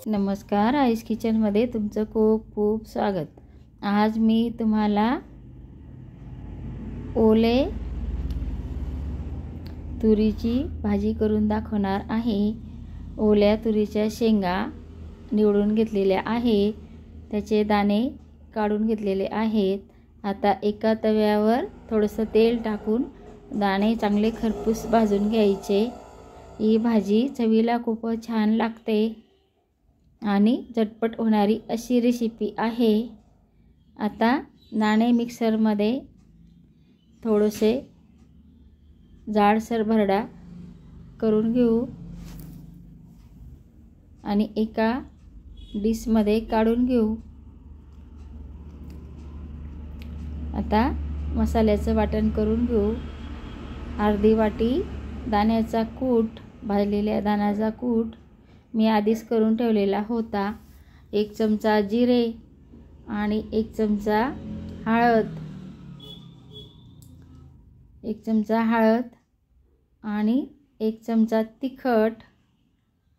नमस्कार, आईस किचनमध्ये तुमचं खूप खूप स्वागत. आज मी तुम्हाला ओले तुरीची भाजी करून दाखवणार आहे. ओल्या तुरीच्या शेंगा निवडून घेतलेल्या आहे, त्याचे दाणे काढून घेतलेले आहेत. आता एका तव्यावर थोडंसं तेल टाकून दाणे चांगले खरपूस भाजून घ्यायचे. ही भाजी चवीला खूपच छान लागते आणि झटपट होणारी अशी रेसिपी आहे. आता दाणे मिक्सरमध्ये थोडेसे जाडसर भरडा करून घेऊ आणि एका डिशमध्ये काढून घेऊ. आता मसाल्याचं वाटण करून घेऊ. अर्धी वाटी दाण्याचा कूट, भाजलेल्या दाण्याचा कूट मी आधीच करून ठेवलेला होता. 1 चमचा जिरे आणि 1 चमचा हळद, 1 चमचा हळद आणि 1 चमचा तिखट,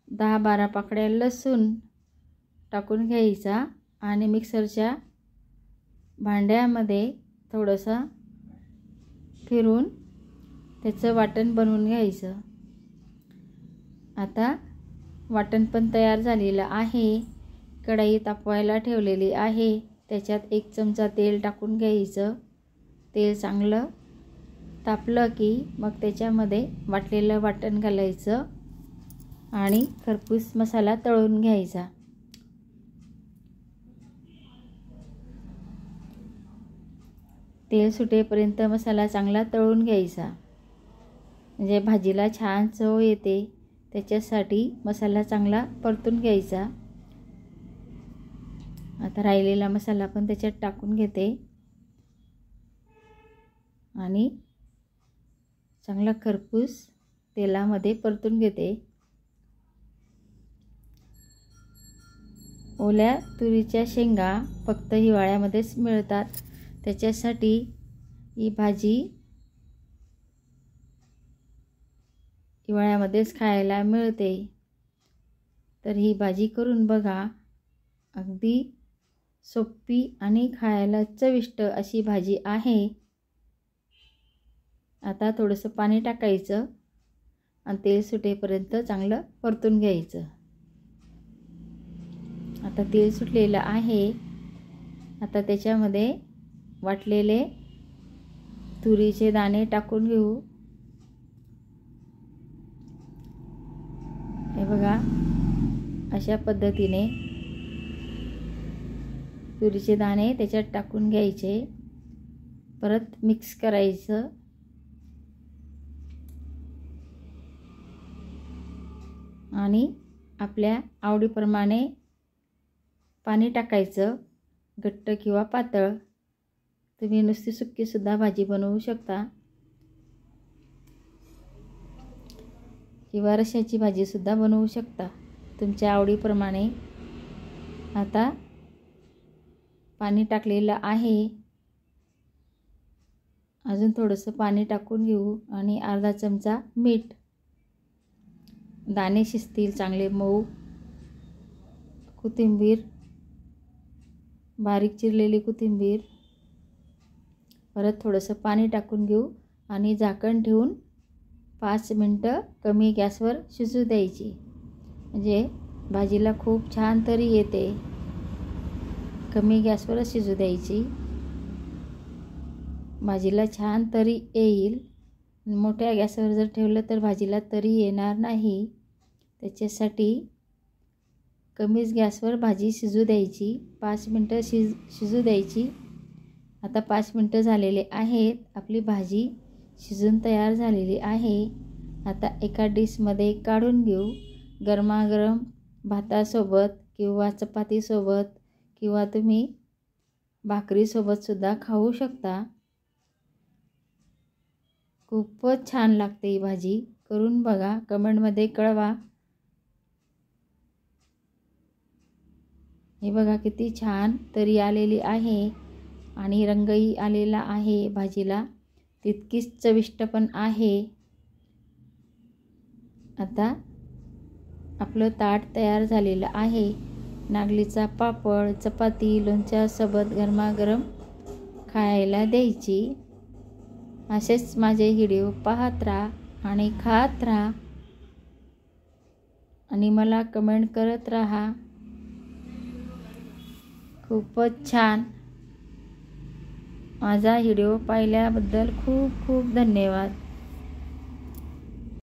10-12 पाकळ्या लसूण टाकून घ्यायचा आणि मिक्सरच्या भांड्यामध्ये थोडंसं फिरून त्याचं वाटण बनवून घ्यायचं. आता वाटण पण तयार झालेलं आहे. कढई तापवायला ठेवलेली आहे. त्याच्यात 1 चमचा तेल टाकून घ्यायचं. तेल चांगलं तापलं की मग त्याच्यामध्ये वाटलेलं वाटण घालायचं आणि खरपूस मसाला तळून घ्यायचा. तेल सुटेपर्यंत मसाला चांगला तळून घ्यायचा, म्हणजे भाजीला छान चव येते. त्याच्यासाठी मसाला चांगला परतून घ्यायचा. आता राहिलेला मसाला पण त्याच्यात टाकून घेते आणि चांगला खरपूस तेलामध्ये परतून घेते. ओल्या तुरीच्या शेंगा फक्त हिवाळ्यामध्येच मिळतात, त्याच्यासाठी ही भाजी हिवाळ्यामध्येच खायला मिळते. तर ही भाजी करून बघा. अगदी सोपी आणि खायला चविष्ट अशी भाजी आहे. आता थोडंसं पाणी टाकायचं आणि तेल सुटेपर्यंत चांगलं परतून घ्यायचं. आता तेल सुटलेलं आहे. आता त्याच्यामध्ये वाटलेले तुरीचे दाणे टाकून घेऊ. हे बघा, अशा पद्धतीने तुरीचे दाणे त्याच्यात टाकून घ्यायचे. परत मिक्स करायचं आणि आपल्या आवडीप्रमाणे पाणी टाकायचं, घट्ट किंवा पातळ. तुम्ही नुसती सुक्कीसुद्धा भाजी बनवू शकता किंवा रश्श्याची भाजीसुद्धा बनवू शकता, तुमच्या आवडीप्रमाणे. आता पाणी टाकलेलं आहे. अजून थोडंसं पाणी टाकून घेऊ आणि अर्धा चमचा मीठ. दाणे शिजतील चांगले मऊ. कोथिंबीर, बारीक चिरलेली कोथिंबीर. परत थोडंसं पाणी टाकून घेऊ आणि झाकण ठेवून 5 मिनटं कमी गॅसवर शिजू द्यायची, म्हणजे भाजीला खूप छान तरी येते. कमी गॅसवरच शिजू द्यायची, भाजीला छान तरी येईल. मोठ्या गॅसवर जर ठेवलं तर भाजीला तरी येणार नाही. त्याच्यासाठी कमीच गॅसवर भाजी शिजू द्यायची, 5 मिनटं शिजू द्यायची. आता 5 मिनटं झालेले आहेत. आपली भाजी शिजून तयार झालेली आहे. आता एका डिशमध्ये काढून घेऊ. गरमागरम भातासोबत किंवा चपातीसोबत किंवा तुम्ही भाकरीसोबतसुद्धा खाऊ शकता. खूपच छान लागते ही भाजी. करून बघा, कमेंटमध्ये कळवा. हे बघा किती छान तरी आलेली आहे आणि रंगही आलेला आहे भाजीला. तितकीच चविष्ट पण आहे. आता आपलं ताट तयार झालेलं आहे. नागलीचा पापड, चपाती, लोणच्यासोबत गरमागरम खायला द्यायची. असेच माझे व्हिडिओ पाहत राहा आणि खात राहा आणि मला कमेंट करत राहा. खूपच छान. माझा व्हिडिओ पाहिल्याबद्दल खूप खूप धन्यवाद.